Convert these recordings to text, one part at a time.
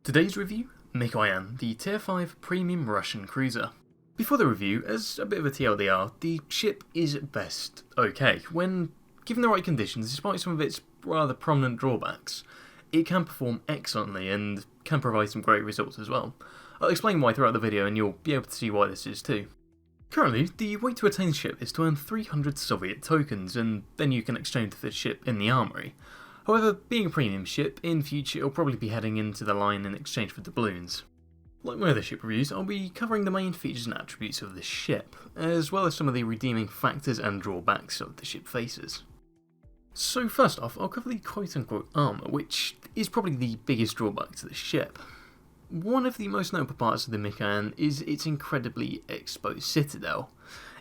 Today's review, Mikoyan, the Tier 5 premium Russian cruiser. Before the review, as a bit of a TLDR, the ship is at best okay. When given the right conditions, despite some of its rather prominent drawbacks, it can perform excellently and can provide some great results as well. I'll explain why throughout the video and you'll be able to see why this is too. Currently, the way to attain the ship is to earn 300 Soviet tokens, and then you can exchange the ship in the armory. However, being a premium ship, in future it'll probably be heading into the line in exchange for doubloons. Like my other ship reviews, I'll be covering the main features and attributes of this ship, as well as some of the redeeming factors and drawbacks of the ship faces. So first off, I'll cover the quote-unquote armour, which is probably the biggest drawback to the ship. One of the most notable parts of the Mikoyan is its incredibly exposed citadel.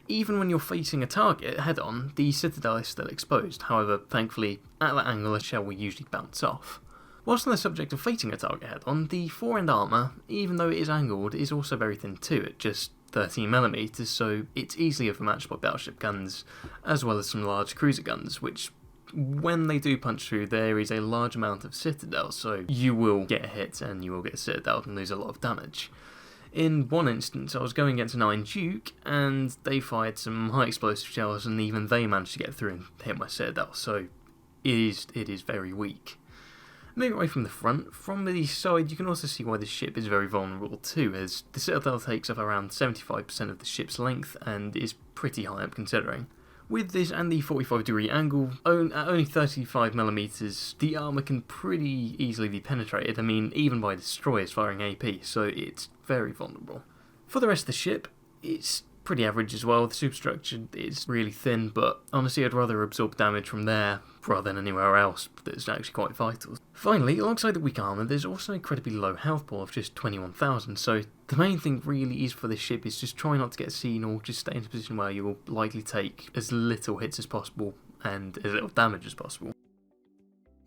Even when you're facing a target head-on, the citadel is still exposed. However, thankfully, at that angle a shell will usually bounce off. Whilst on the subject of facing a target head-on, the fore-end armour, even though it is angled, is also very thin too, at just 13mm, so it's easily overmatched by battleship guns, as well as some large cruiser guns, which, when they do punch through, there is a large amount of citadel, so you will get a hit and you will get a citadel and lose a lot of damage. In one instance, I was going against a 9 Duke, and they fired some high explosive shells, and even they managed to get through and hit my citadel, so it is very weak. Moving away from the front, from the side you can also see why this ship is very vulnerable too, as the citadel takes up around 75% of the ship's length, and is pretty high up considering. With this and the 45-degree angle, at only 35mm, the armour can pretty easily be penetrated, even by destroyers firing AP, so it's very vulnerable. For the rest of the ship, it's pretty average as well. The superstructure is really thin, but honestly I'd rather absorb damage from there rather than anywhere else that's actually quite vital. Finally, alongside the weak armour, there's also an incredibly low health pool of just 21,000, so the main thing really is for this ship is just try not to get seen or just stay in a position where you will likely take as little hits as possible and as little damage as possible.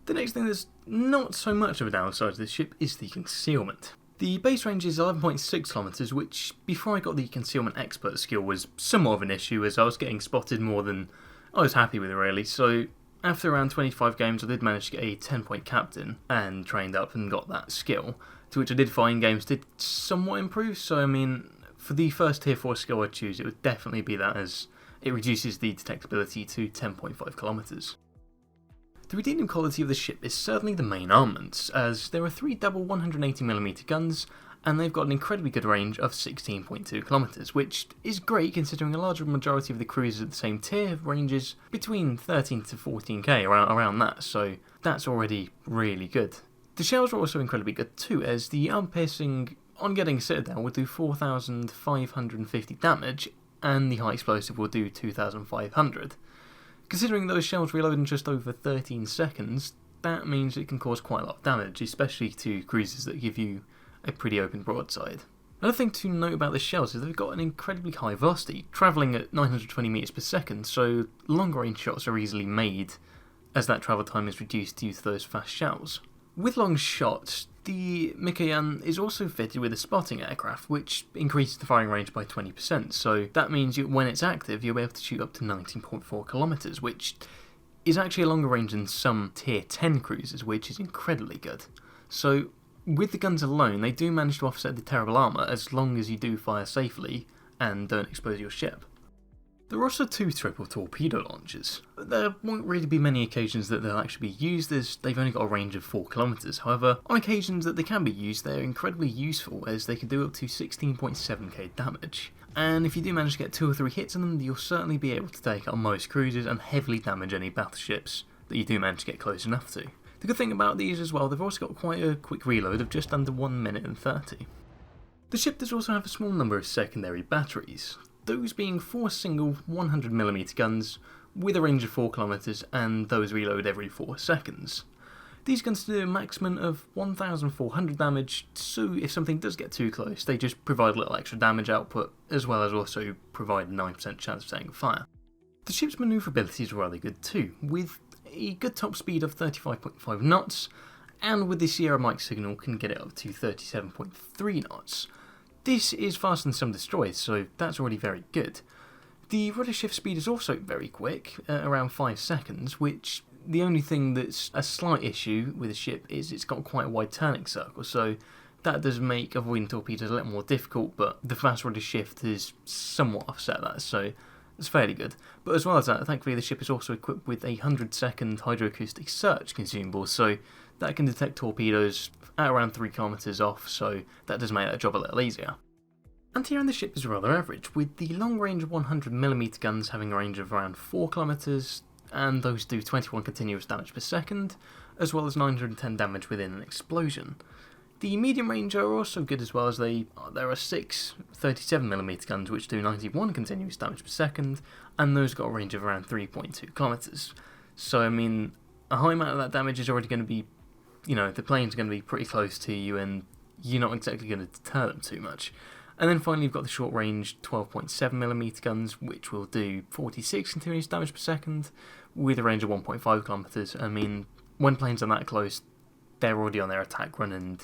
The next thing that's not so much of a downside to this ship is the concealment. The base range is 11.6 kilometers, which before I got the concealment expert skill was somewhat of an issue, as I was getting spotted more than I was happy with really, so after around 25 games I did manage to get a 10-point captain and trained up and got that skill, to which I did find games did somewhat improve, so for the first tier 4 skill I'd choose it would definitely be that, as it reduces the detectability to 10.5 kilometers. The redeeming quality of the ship is certainly the main armaments, as there are 3 double 180mm guns, and they've got an incredibly good range of 16.2 kilometers, which is great considering a large majority of the cruisers at the same tier have ranges between 13 to 14k, around that, so that's already really good. The shells are also incredibly good too, as the arm piercing on getting a citadel will do 4,550 damage, and the high explosive will do 2,500. Considering those shells reload in just over 13 seconds, that means it can cause quite a lot of damage, especially to cruisers that give you a pretty open broadside. Another thing to note about the shells is they've got an incredibly high velocity, travelling at 920 meters per second, so longer range shots are easily made as that travel time is reduced due to those fast shells. With long shots, the Mikoyan is also fitted with a spotting aircraft, which increases the firing range by 20%, so that means when it's active you'll be able to shoot up to 19.4 kilometers, which is actually a longer range than some tier 10 cruisers, which is incredibly good. So with the guns alone, they do manage to offset the terrible armour as long as you do fire safely and don't expose your ship. There are also 2 triple torpedo launchers. There won't really be many occasions that they'll actually be used, as they've only got a range of 4 kilometers. However, on occasions that they can be used, they're incredibly useful, as they can do up to 16.7k damage. And if you do manage to get 2 or 3 hits on them, you'll certainly be able to take out most cruisers and heavily damage any battleships that you do manage to get close enough to. The good thing about these as well, they've also got quite a quick reload of just under 1 minute and 30. The ship does also have a small number of secondary batteries, those being 4 single 100mm guns with a range of 4 kilometers, and those reload every 4 seconds. These guns do a maximum of 1,400 damage, so if something does get too close, they just provide a little extra damage output, as well as also provide a 9% chance of setting fire. The ship's maneuverability is rather good too, with a good top speed of 35.5 knots, and with the Sierra Mike signal can get it up to 37.3 knots. This is faster than some destroyers, so that's already very good. The rudder shift speed is also very quick, around 5 seconds, which the only thing that's a slight issue with the ship is it's got quite a wide turning circle, so that does make avoiding torpedoes a little more difficult, but the fast rudder shift is somewhat offset that, so it's fairly good. But as well as that, thankfully the ship is also equipped with a 100-second hydroacoustic search consumable, so that can detect torpedoes at around 3 kilometers off, so that does make that job a little easier. Anti-air on the ship is rather average, with the long-range 100mm guns having a range of around 4 kilometers, and those do 21 continuous damage per second, as well as 910 damage within an explosion. The medium range are also good as well, as there are 6 37mm guns which do 91 continuous damage per second, and those got a range of around 3.2 kilometers. So I mean, a high amount of that damage is already going to be, the plane's going to be pretty close to you, and you're not exactly going to deter them too much. And then finally you've got the short range 12.7mm guns, which will do 46 continuous damage per second, with a range of 1.5 kilometers. I mean, when planes are that close, they're already on their attack run, and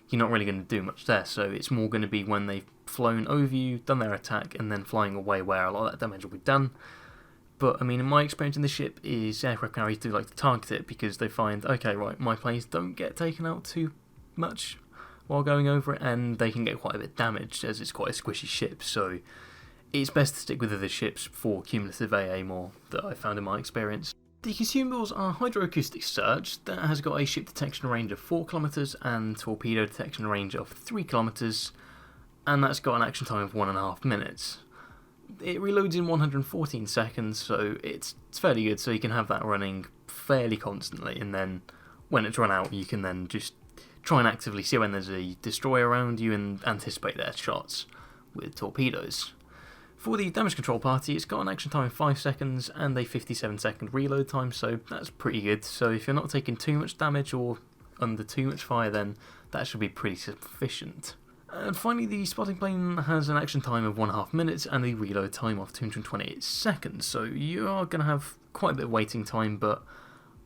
you're not really going to do much there, so it's more going to be when they've flown over you, done their attack, and then flying away where a lot of that damage will be done. But, I mean, in my experience in the ship, is aircraft carriers do like to target it, because they find, okay, right, my planes don't get taken out too much while going over it, and they can get quite a bit damaged, as it's quite a squishy ship, so it's best to stick with other ships for cumulative AA more, that I've found in my experience. The consumables are hydroacoustic search, that has got a ship detection range of 4 kilometers and torpedo detection range of 3 kilometers, and that's got an action time of 1.5 minutes. It reloads in 114 seconds, so it's fairly good, so you can have that running fairly constantly, and then when it's run out you can then just try and actively see when there's a destroyer around you and anticipate their shots with torpedoes. For the damage control party, it's got an action time of 5 seconds and a 57-second reload time, so that's pretty good. So if you're not taking too much damage or under too much fire, then that should be pretty sufficient. And finally, the spotting plane has an action time of 1.5 minutes and a reload time of 228 seconds, so you are going to have quite a bit of waiting time, but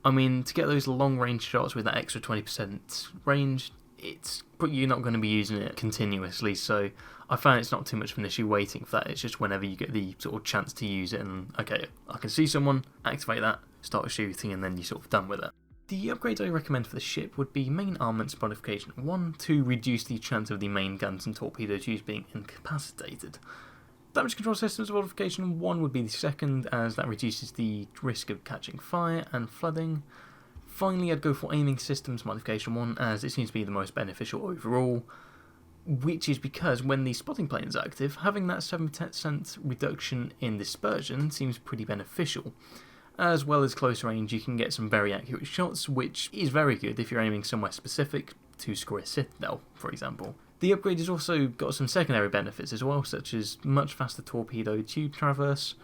I mean, to get those long-range shots with that extra 20% range, you're not going to be using it continuously, so I found it's not too much of an issue waiting for that. It's just whenever you get the sort of chance to use it, and okay, I can see someone, activate that, start shooting, and then you're sort of done with it. The upgrades I recommend for the ship would be main armaments modification 1 to reduce the chance of the main guns and torpedoes used being incapacitated. Damage control systems modification 1 would be the second, as that reduces the risk of catching fire and flooding. Finally, I'd go for aiming systems modification 1, as it seems to be the most beneficial overall, which is because when the spotting plane is active, having that 7% reduction in dispersion seems pretty beneficial. As well as close range, you can get some very accurate shots, which is very good if you're aiming somewhere specific to score a citadel, for example. The upgrade has also got some secondary benefits as well, such as much faster torpedo tube traverse,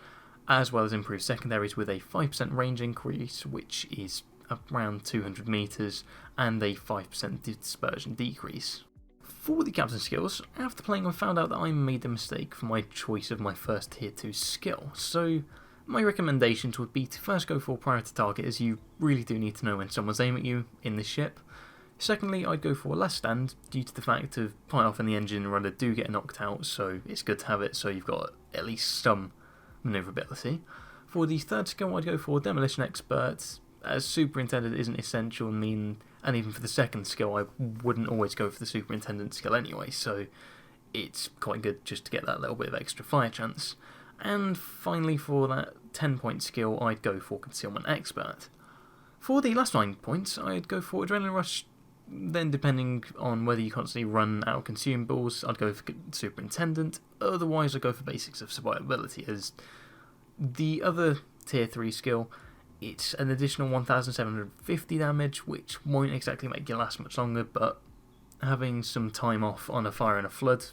as well as improved secondaries with a 5% range increase, which is around 200 meters, and a 5% dispersion decrease. For the captain skills, after playing I found out that I made a mistake for my choice of my first tier 2 skill, so my recommendations would be to first go for priority target, as you really do need to know when someone's aiming at you in this ship. Secondly, I'd go for last stand, due to the fact of pilot off and the engine and rudder do get knocked out, so it's good to have it so you've got at least some manoeuvrability. For the third skill, I'd go for demolition expert, as superintendent isn't essential, and even for the second skill I wouldn't always go for the superintendent skill anyway, so it's quite good just to get that little bit of extra fire chance. And finally, for that 10-point skill, I'd go for concealment expert. For the last 9 points, I'd go for adrenaline rush. Then, depending on whether you constantly run out of consumables, I'd go for superintendent. Otherwise, I'd go for basics of survivability, as the other tier 3 skill, it's an additional 1750 damage, which won't exactly make you last much longer, but having some time off on a fire and a flood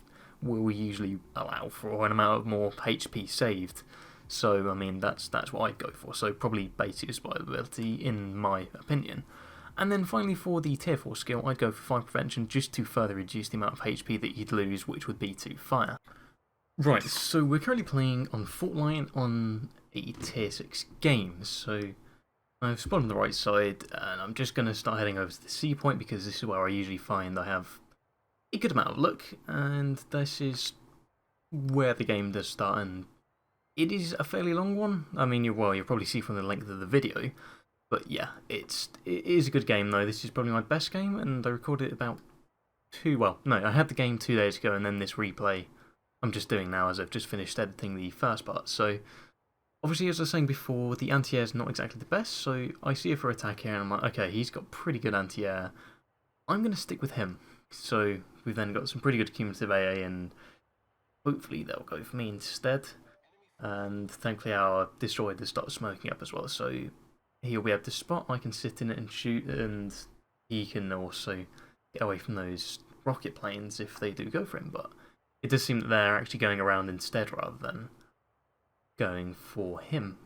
will usually allow for an amount of more HP saved. So, I mean, that's what I'd go for. So, probably basic survivability, in my opinion. And then finally, for the tier 4 skill, I'd go for fire prevention, just to further reduce the amount of HP that you'd lose, which would be to fire. Right, so we're currently playing on Fortnite on a tier 6 game. So I've spawned on the right side, and I'm just going to start heading over to the sea point, because this is where I usually find I have a good amount of luck, and this is where the game does start, and it is a fairly long one. I mean, you'll probably see from the length of the video, but yeah, it is a good game though. This is probably my best game, and I recorded it about well, no, I had the game 2 days ago, and then this replay I'm just doing now as I've just finished editing the first part. So obviously, as I was saying before, the anti-air is not exactly the best, so I see it for attack here, and I'm like, okay, he's got pretty good anti-air. I'm going to stick with him. So we've then got some pretty good cumulative AA, and hopefully they'll go for me instead. And thankfully our destroyer does start smoking up as well, so he'll be able to spot, I can sit in it and shoot, and he can also get away from those rocket planes if they do go for him. But it does seem that they're actually going around instead rather than going for him.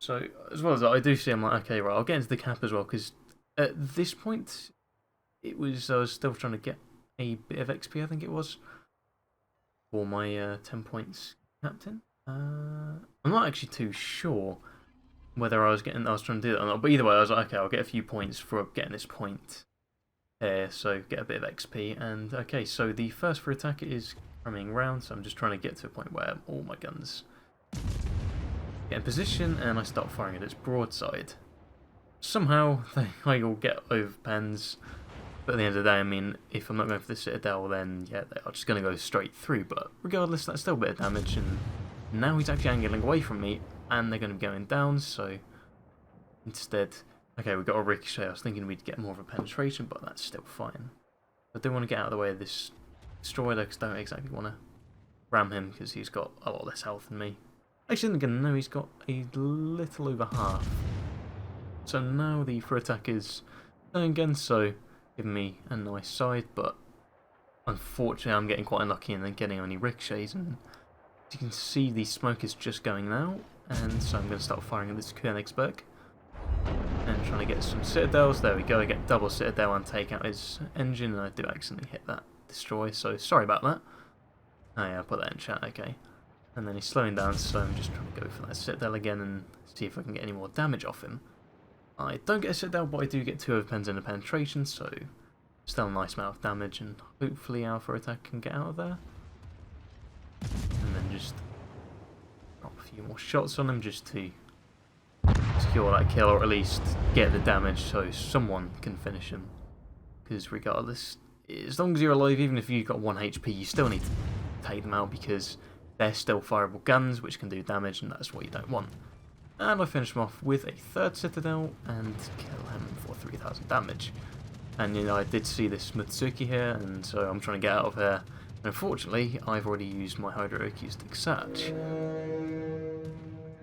So as well as that, I do see, I'm like, okay, right, I'll get into the cap as well, because at this point I was still trying to get a bit of XP, I think it was, for my 10 points captain. I'm not actually too sure whether I was trying to do that or not, but either way I was like, okay, I'll get a few points for getting this point here, so get a bit of XP. And okay, so the first for attack is coming round, so I'm just trying to get to a point where all my guns get in position and I start firing at its broadside. Somehow they all get over pens, but at the end of the day, I mean, if I'm not going for the Citadel, then yeah, they are just going to go straight through. But regardless, that's still a bit of damage, and now he's actually angling away from me, and they're going to be going down, so instead, okay, we've got a ricochet. I was thinking we'd get more of a penetration, but that's still fine. I do want to get out of the way of this destroyer, because I don't exactly want to ram him, because he's got a lot less health than me. Actually, again, no, he's got a little over half. So now the for attack is going again, so giving me a nice side, but unfortunately I'm getting quite unlucky and then getting only ricochets, and as you can see the smoke is just going now, and so I'm going to start firing at this Königsberg and trying to get some Citadels. There we go, I get double Citadel and take out his engine, and I do accidentally hit that destroy, so sorry about that. Oh yeah, I'll put that in chat, okay. And then he's slowing down, so I'm just trying to go for that Citadel again and see if I can get any more damage off him. I don't get a Citadel, but I do get 2 overpens and a penetration, so still a nice amount of damage, and hopefully our for attack can get out of there. And then just drop a few more shots on him just to secure that kill, or at least get the damage so someone can finish him. Because regardless, as long as you're alive, even if you've got 1 HP, you still need to take them out, because they're still fireable guns which can do damage, and that's what you don't want. And I finish him off with a 3rd Citadel and kill him for 3000 damage. And you know, I did see this Mutsuki here, and so I'm trying to get out of here. And unfortunately, I've already used my hydroacoustic search.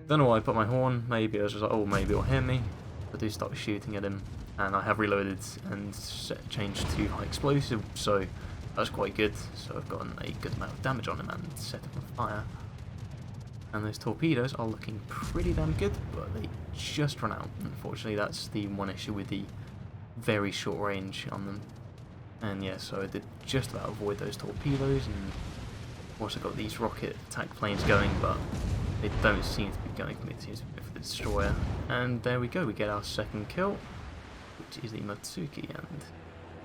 Don't know why I put my horn. Maybe I was just like, oh, maybe it'll hear me. I do start shooting at him, and I have reloaded and changed to high explosive, so that's quite good. So I've gotten a good amount of damage on him and set him on fire. And those torpedoes are looking pretty damn good, but they just run out. Unfortunately, that's the one issue with the very short range on them. And yeah, so I did just about avoid those torpedoes, and of course I got these rocket attack planes going, but they don't seem to be going for me. It seems to be for the destroyer. And there we go, we get our 2nd kill, which is the Matsuki, and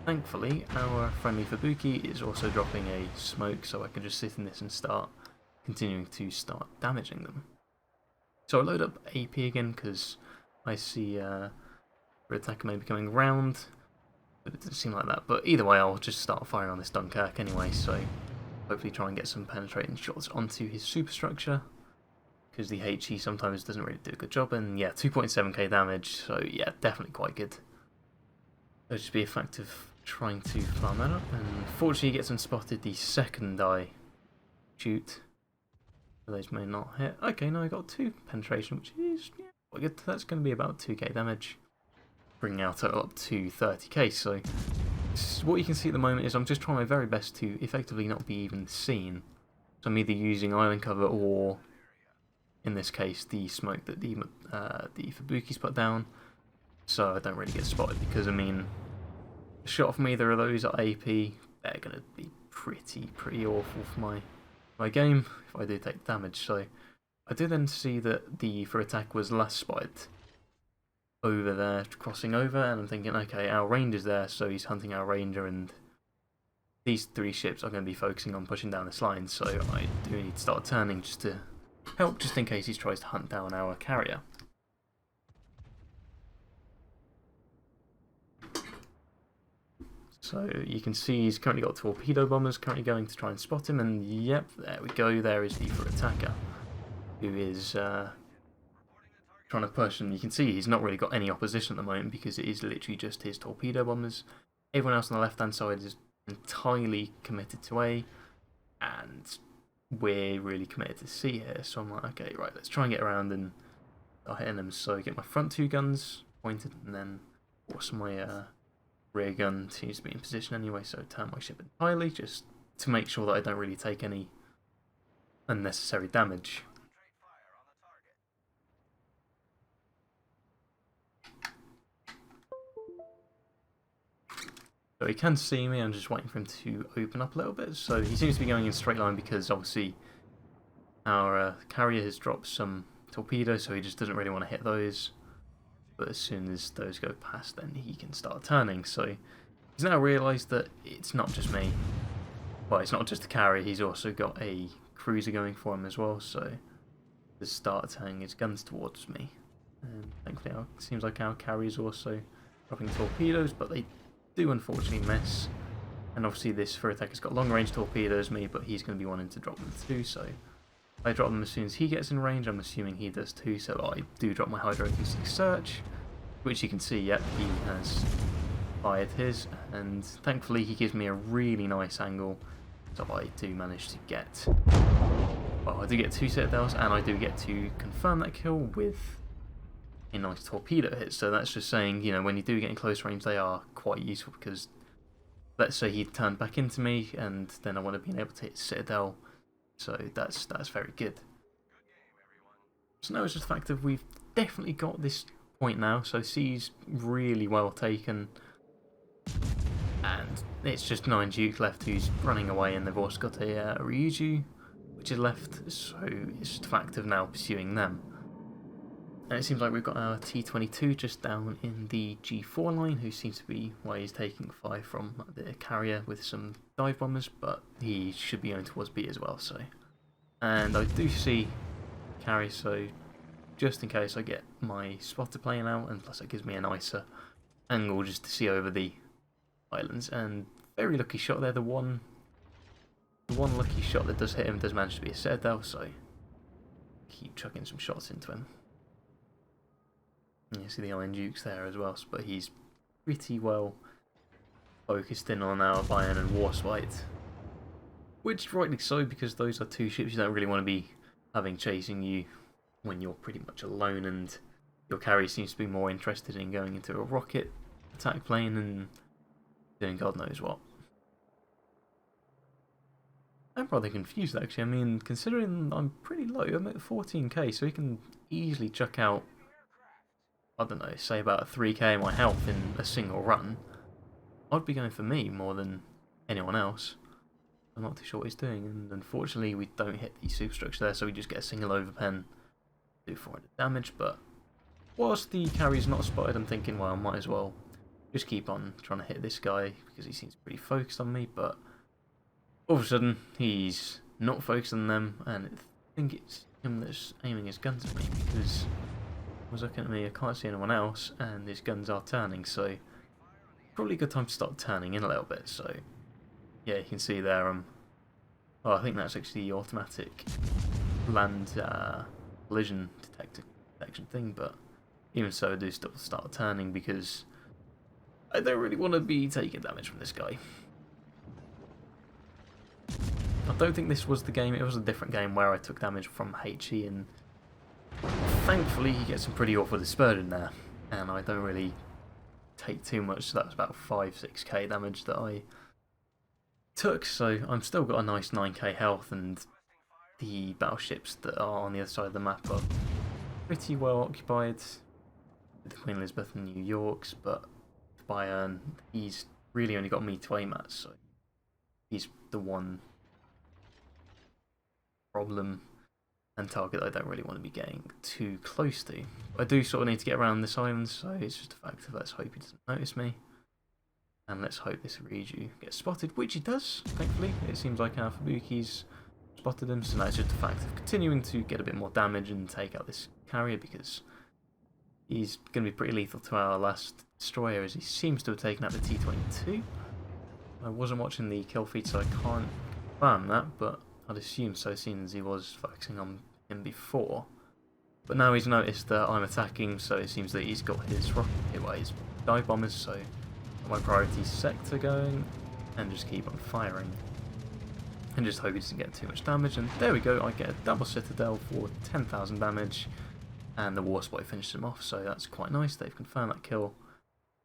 thankfully our friendly Fubuki is also dropping a smoke, so I can just sit in this and continuing to start damaging them. So I load up AP again, because I see for attack maybe coming round, but it doesn't seem like that. But either way, I'll just start firing on this Dunkirk anyway, so hopefully try and get some penetrating shots onto his superstructure, because the HE sometimes doesn't really do a good job. And yeah, 2.7k damage, so yeah, definitely quite good. It'll just be a fact of trying to farm that up, and fortunately he gets unspotted the second I shoot. Those may not hit. Okay, now I got 2 penetration, which is quite good. That's going to be about 2k damage, bringing our total up to 30k. So what you can see at the moment is I'm just trying my very best to effectively not be even seen. So I'm either using island cover, or in this case the smoke that the Fubuki's put down, so I don't really get spotted. Because I mean, a shot from either of those at AP, they're going to be pretty awful for my game if I do take damage. So I did then see that the for attack was last spotted over there, crossing over, and I'm thinking, okay, our ranger's there, so he's hunting our ranger, and these 3 ships are going to be focusing on pushing down this line, so I do need to start turning just to help, just in case he tries to hunt down our carrier. So you can see he's currently got torpedo bombers currently going to try and spot him, and yep, there we go, there is the foot attacker, who is trying to push, and you can see he's not really got any opposition at the moment because it is literally just his torpedo bombers. Everyone else on the left hand side is entirely committed to A, and we're really committed to C here, so I'm like, okay, right, let's try and get around and start hitting them. So get my front two guns pointed, and then also my rear gun seems to be in position anyway, so turn my ship entirely just to make sure that I don't really take any unnecessary damage. So he can see me, I'm just waiting for him to open up a little bit. So he seems to be going in a straight line because obviously our carrier has dropped some torpedoes, so he just doesn't really want to hit those. But as soon as those go past, then he can start turning. So he's now realised that it's not just me. Well, it's not just the carrier, he's also got a cruiser going for him as well. So he starts turning his guns towards me. And thankfully it seems like our carrier's also dropping torpedoes, but they do unfortunately miss, and obviously this foot attacker's got long range torpedoes me, but he's going to be wanting to drop them too, so I drop them as soon as he gets in range. I'm assuming he does too, so I do drop my hydroacoustic search, which you can see, yep, he has fired his, and thankfully he gives me a really nice angle, so I do manage to get, well, I do get 2 citadels, and I do get to confirm that kill with a nice torpedo hit. So that's just saying, you know, when you do get in close range, they are quite useful, because let's say he turned back into me and then I would have been able to hit citadel, so that's very good. So now it's just the fact that we've definitely got this point now, so C's really well taken, and it's just 9 Duke left who's running away, and they've also got a Ryuju which is left, so it's just a fact of now pursuing them. And it seems like we've got our T-22 just down in the G4 line, who seems to be why he's taking fire from the carrier with some dive bombers, but he should be going towards B as well. So, and I do see carrier, so just in case I get my spotter plane out, and plus it gives me a nicer angle just to see over the islands. And very lucky shot there. The one lucky shot that does hit him does manage to be a citadel, so keep chucking some shots into him. You see the Iron Dukes there as well, but he's pretty well focused in on our Bayern and Warspite. Which rightly so, because those are 2 ships you don't really want to be having chasing you when you're pretty much alone, and your carrier seems to be more interested in going into a rocket attack plane and doing God knows what. I'm rather confused actually. I mean, considering I'm pretty low, I'm at 14k, so he can easily chuck out, I don't know, say about 3k my health in a single run. I'd be going for me more than anyone else. I'm not too sure what he's doing, and unfortunately we don't hit the superstructure there, so we just get a single overpen, do 400 damage. But whilst the carrier's not spotted, I'm thinking, well, I might as well just keep on trying to hit this guy, because he seems pretty focused on me. But all of a sudden he's not focused on them, and I think it's him that's aiming his guns at me, because I was looking at me, I can't see anyone else, and his guns are turning, so probably a good time to start turning in a little bit. So yeah, you can see there, oh, I think that's actually the automatic land collision detection thing, but even so I do still start turning, because I don't really want to be taking damage from this guy. I don't think this was the game, it was a different game where I took damage from HE, and thankfully he gets some pretty awful dispersion there, and I don't really take too much, so that was about 5-6k damage that I took, so I'm still got a nice 9k health, and the battleships that are on the other side of the map are pretty well occupied, with the Queen Elizabeth and New Yorks, but Bayern, he's really only got me to aim at, so he's the one problem and target I don't really want to be getting too close to. I do sort of need to get around this island, so it's just a fact of let's hope he doesn't notice me. And let's hope this Ryuju gets spotted, which he does, thankfully. It seems like our Fubuki's spotted him, so now it's just a fact of continuing to get a bit more damage and take out this carrier, because he's going to be pretty lethal to our last destroyer, as he seems to have taken out the T-22. I wasn't watching the kill feed, so I can't confirm that, but I'd assume so, seeing as he was focusing on him before. But now he's noticed that I'm attacking, so it seems that he's got his his dive bombers, so my priority sector going, and just keep on firing. And just hope he doesn't get too much damage, and there we go, I get a double citadel for 10,000 damage, and the Warspite finishes him off, so that's quite nice. They've confirmed that kill,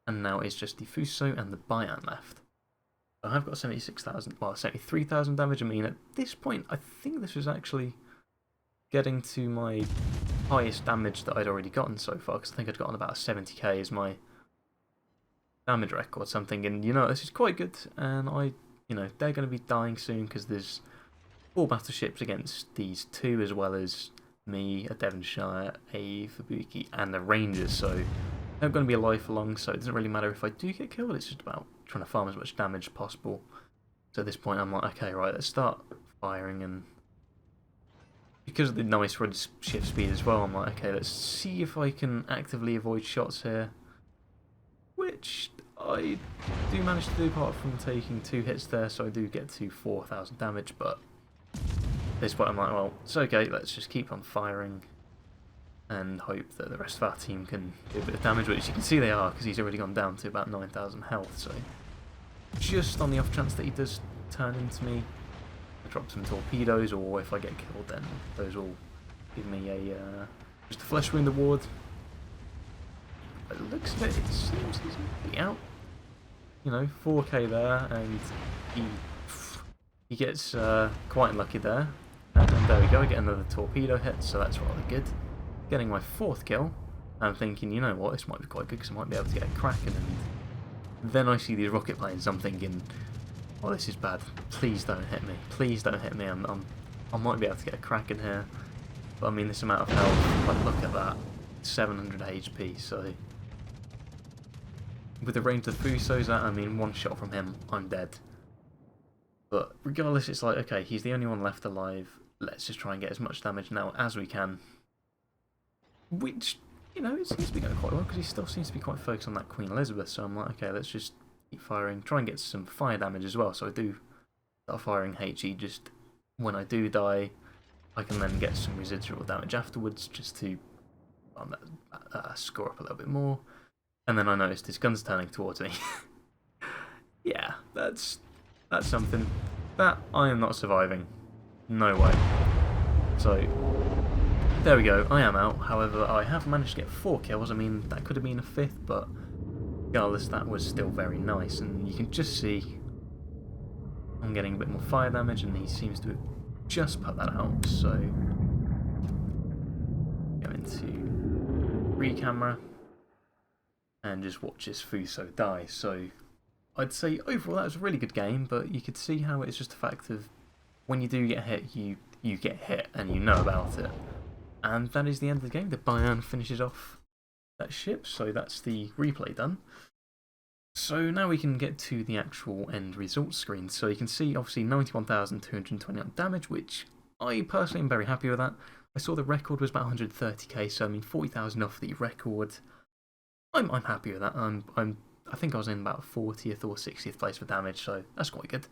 and now it's just the Fuso and the Bayan left. I have got 76,000, well, 73,000 damage. I mean, at this point, I think this was actually getting to my highest damage that I'd already gotten so far, because I think I'd gotten about 70k as my damage record, something, and you know, this is quite good, and they're going to be dying soon, because there's 4 battleships against these 2, as well as me, a Devonshire, a Fubuki, and a Ranger, so they're going to be alive for long, so it doesn't really matter if I do get killed, it's just about trying to farm as much damage as possible. So at this point I'm like, okay, right, let's start firing, and because of the nice red shift speed as well, I'm like, okay, let's see if I can actively avoid shots here, which I do manage to do apart from taking 2 hits there, so I do get to 4,000 damage, but at this point I'm like, well, it's okay, let's just keep on firing and hope that the rest of our team can do a bit of damage, which you can see they are, because he's already gone down to about 9,000 health, so just on the off chance that he does turn into me, I drop some torpedoes, or if I get killed then those will give me a just a flesh wound award. By the looks of it, it seems he's pretty out. 4k there, and he gets quite unlucky there, and there we go, I get another torpedo hit, so that's rather good. Getting my 4th kill, I'm thinking, you know what, this might be quite good because I might be able to get a Kraken, and then I see these rocket planes, I'm thinking, oh, this is bad, please don't hit me, please don't hit me, I might be able to get a Kraken here, but I mean, this amount of health, but look at that, 700 HP, so with the range of the Fusos, I mean, 1 shot from him, I'm dead. But regardless, it's like, okay, he's the only one left alive, let's just try and get as much damage now as we can. Which, it seems to be going quite well, because he still seems to be quite focused on that Queen Elizabeth, so I'm like, okay, let's just keep firing, try and get some fire damage as well, so I do start firing HE, just when I do die, I can then get some residual damage afterwards, just to score up a little bit more. And then I noticed his gun's turning towards me. Yeah, that's something that I am not surviving. No way. So there we go, I am out. However, I have managed to get 4 kills. I mean, that could have been a 5th, but regardless, that was still very nice. And you can just see I'm getting a bit more fire damage, and he seems to have just put that out. So go into re-camera and just watch this Fuso die. So I'd say overall that was a really good game, but you could see how it's just a fact of when you do get hit, you get hit and you know about it. And that is the end of the game. The Bayan finishes off that ship, so that's the replay done. So now we can get to the actual end results screen. So you can see obviously 91,229 damage, which I personally am very happy with that. I saw the record was about 130k, so I mean 40,000 off the record. I'm happy with that. I think I was in about 40th or 60th place for damage, so that's quite good.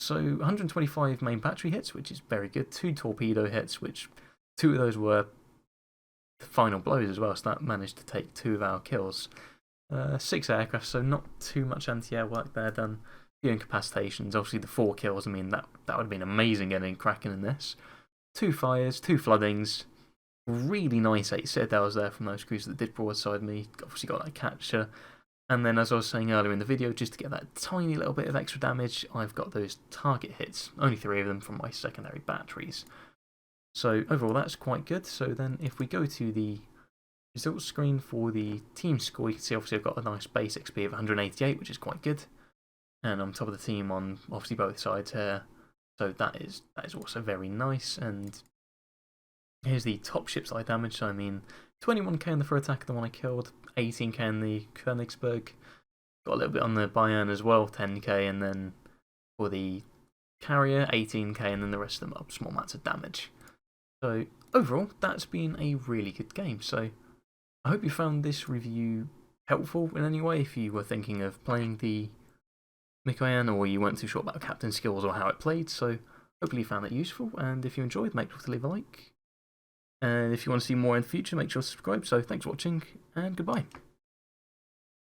So 125 main battery hits, which is very good. 2 torpedo hits, which 2 of those were the final blows as well, so that managed to take 2 of our kills. 6 aircraft, so not too much anti-air work there done. A few incapacitations, obviously the 4 kills, I mean, that would have been amazing getting Kraken in this. 2 fires, 2 floodings, really nice 8 citadels there from those crews that did broadside me, obviously got that catcher. And then, as I was saying earlier in the video, just to get that tiny little bit of extra damage, I've got those target hits, only 3 of them from my secondary batteries. So overall that's quite good. So then if we go to the results screen for the team score, you can see obviously I've got a nice base XP of 188, which is quite good. And I'm top of the team on obviously both sides here. So that is also very nice. And here's the top ships that I damaged. So I mean 21k on the third attack, the one I killed, 18k in the Königsberg, got a little bit on the Bayern as well, 10k, and then for the carrier, 18k, and then the rest of them up small amounts of damage. So overall, that's been a really good game. So I hope you found this review helpful in any way if you were thinking of playing the Mikoyan, or you weren't too sure about captain skills or how it played, so hopefully you found that useful, and if you enjoyed, make sure to leave a like. And if you want to see more in the future, make sure to subscribe. So thanks for watching, and goodbye.